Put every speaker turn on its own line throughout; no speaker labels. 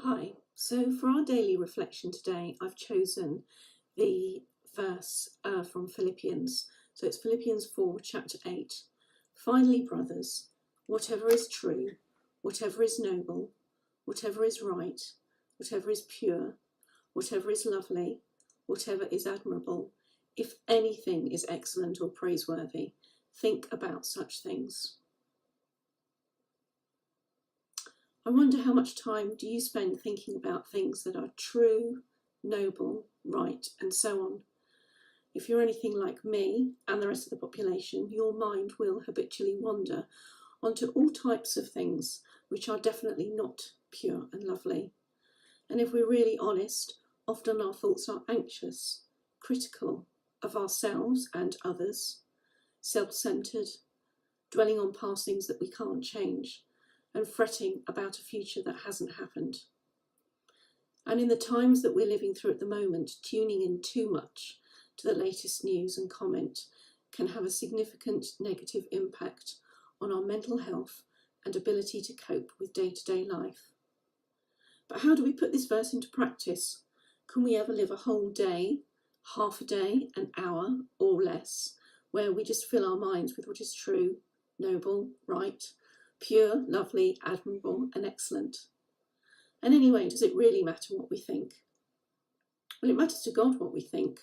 Hi, so for our daily reflection today, I've chosen the verse from Philippians. So it's Philippians 4, chapter 8. Finally, brothers, whatever is true, whatever is noble, whatever is right, whatever is pure, whatever is lovely, whatever is admirable, if anything is excellent or praiseworthy, think about such things. I wonder how much time do you spend thinking about things that are true, noble, right, and so on. If you're anything like me and the rest of the population, your mind will habitually wander onto all types of things which are definitely not pure and lovely. And if we're really honest, often our thoughts are anxious, critical of ourselves and others, self-centred, dwelling on past things that we can't change, and fretting about a future that hasn't happened. And in the times that we're living through at the moment, tuning in too much to the latest news and comment can have a significant negative impact on our mental health and ability to cope with day-to-day life. But how do we put this verse into practice? Can we ever live a whole day, half a day, an hour or less, where we just fill our minds with what is true, noble, right, pure, lovely, admirable, and excellent? And anyway, does it really matter what we think? Well, it matters to God what we think.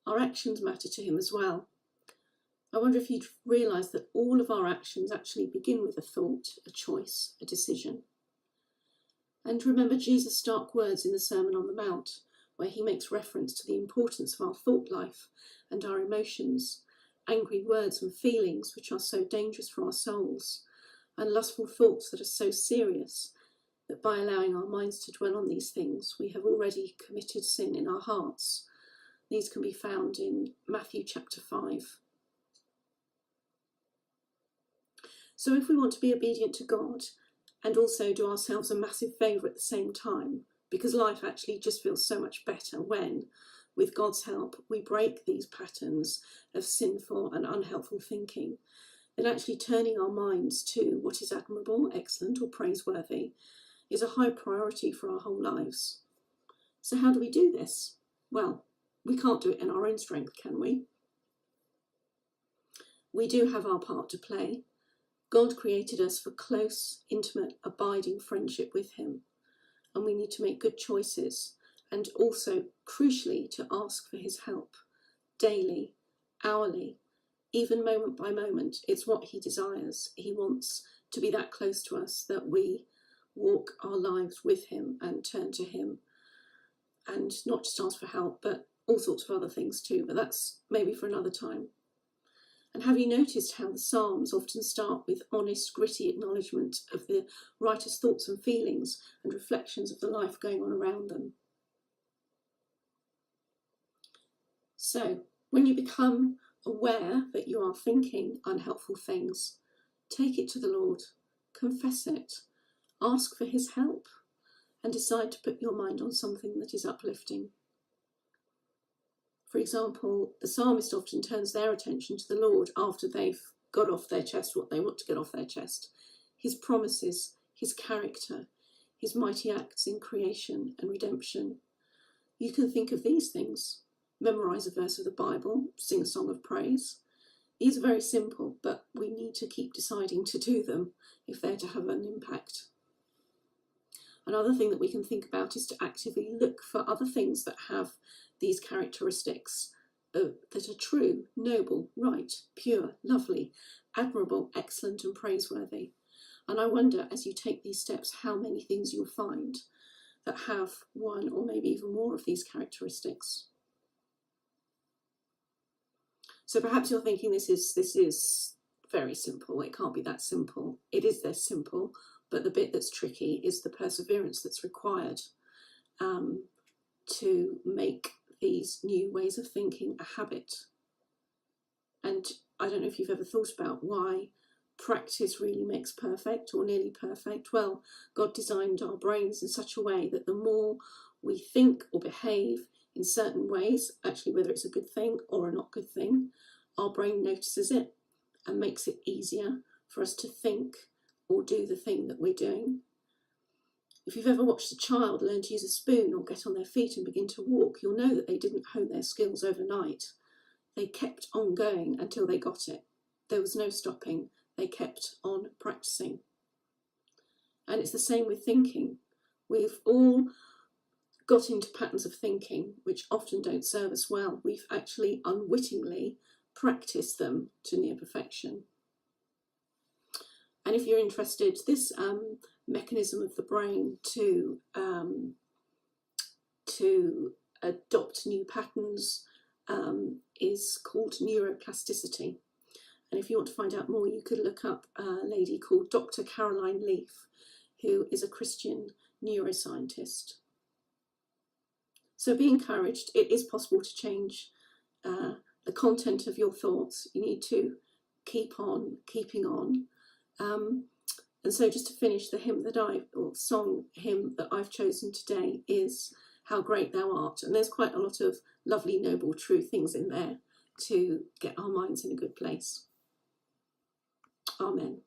Our actions matter to him as well. I wonder if you'd realise that all of our actions actually begin with a thought, a choice, a decision. And remember Jesus' stark words in the Sermon on the Mount, where he makes reference to the importance of our thought life and our emotions, angry words and feelings which are so dangerous for our souls, and lustful thoughts that are so serious that by allowing our minds to dwell on these things, we have already committed sin in our hearts. These can be found in Matthew chapter 5. So if we want to be obedient to God and also do ourselves a massive favour at the same time, because life actually just feels so much better when, with God's help, we break these patterns of sinful and unhelpful thinking, then actually turning our minds to what is admirable, excellent, or praiseworthy is a high priority for our whole lives. So how do we do this? Well, we can't do it in our own strength, can we? We do have our part to play. God created us for close, intimate, abiding friendship with him, and we need to make good choices and also, crucially, to ask for his help daily, hourly, even moment by moment. It's what he desires. He wants to be that close to us that we walk our lives with him and turn to him, and not just ask for help, but all sorts of other things too, but that's maybe for another time. And have you noticed how the Psalms often start with honest, gritty acknowledgement of the writer's thoughts and feelings and reflections of the life going on around them? So, when you become aware that you are thinking unhelpful things, take it to the Lord, confess it, ask for his help, and decide to put your mind on something that is uplifting. For example, the psalmist often turns their attention to the Lord after they've got off their chest what they want to get off their chest. His promises, his character, his mighty acts in creation and redemption. You can think of these things. Memorise a verse of the Bible, sing a song of praise. These are very simple, but we need to keep deciding to do them if they're to have an impact. Another thing that we can think about is to actively look for other things that have these characteristics that are true, noble, right, pure, lovely, admirable, excellent, and praiseworthy. And I wonder, as you take these steps, how many things you'll find that have one or maybe even more of these characteristics. So perhaps you're thinking this is very simple. It can't be that simple. It is this simple, but the bit that's tricky is the perseverance that's required to make these new ways of thinking a habit. And I don't know if you've ever thought about why practice really makes perfect or nearly perfect. Well, God designed our brains in such a way that the more we think or behave in certain ways, actually whether it's a good thing or a not good thing, our brain notices it and makes it easier for us to think or do the thing that we're doing. If you've ever watched a child learn to use a spoon or get on their feet and begin to walk, you'll know that they didn't hone their skills overnight. They kept on going until they got it. There was no stopping. They kept on practicing. And it's the same with thinking. We've all got into patterns of thinking which often don't serve us well. We've actually unwittingly practiced them to near perfection. And if you're interested, this mechanism of the brain to adopt new patterns is called neuroplasticity. And if you want to find out more, you could look up a lady called Dr. Caroline Leaf, who is a Christian neuroscientist. So be encouraged. It is possible to change the content of your thoughts. You need to keep on keeping on. And so just to finish, the hymn that I've chosen today is How Great Thou Art. And there's quite a lot of lovely, noble, true things in there to get our minds in a good place. Amen.